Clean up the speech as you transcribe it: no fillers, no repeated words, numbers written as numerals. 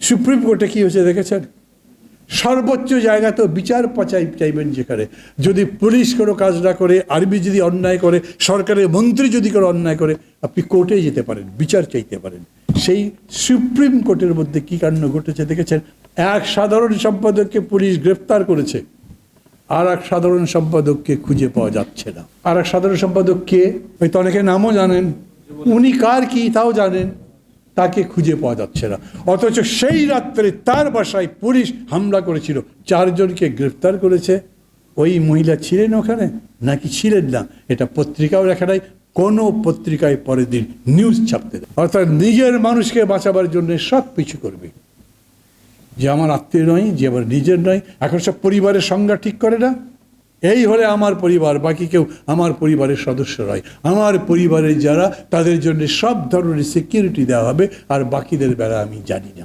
Supreme কোর্টে কী হয়েছে দেখেছেন? সর্বোচ্চ জায়গা তো বিচার চাইবেন, যেখানে যদি পুলিশ কোনো কাজ না করে, আর্মি যদি অন্যায় করে, সরকারের মন্ত্রী যদি কোনো অন্যায় করে, আপনি কোর্টে যেতে পারেন, বিচার চাইতে পারেন। সেই সুপ্রিম কোর্টের মধ্যে কী কাণ্ড ঘটেছে দেখেছেন? এক সাধারণ সম্পাদককে পুলিশ গ্রেফতার করেছে, আর এক সাধারণ সম্পাদককে খুঁজে পাওয়া যাচ্ছে না। আর এক সাধারণ সম্পাদক কে? হয়তো অনেকে নামও জানেন, উনি কার কি তাও জানেন, তাকে খুঁজে পাওয়া যাচ্ছে না। অথচ সেই রাত্রে তার বাসায় পুলিশ হামলা করেছিল, 4 জনকে গ্রেফতার করেছে। ওই মহিলা ছিলেন ওখানে নাকি ছিলেন না, এটা পত্রিকাও লেখা নাই, কোনো পত্রিকায় পরের দিন নিউজ ছাপতে দেয়। অর্থাৎ নিজের মানুষকে বাঁচাবার জন্য সব কিছু করবে। যে আমার আত্মীয় নয়, যে আমার নিজের নয়, এখন সব পরিবারের সংজ্ঞা ঠিক করে না। এই হলে আমার পরিবার, বাকি কেউ আমার পরিবারের সদস্য নয়। আমার পরিবারের যারা, তাদের জন্য সব ধরনের সিকিউরিটি দেওয়া হবে, আর বাকিদের বেলা আমি জানি না।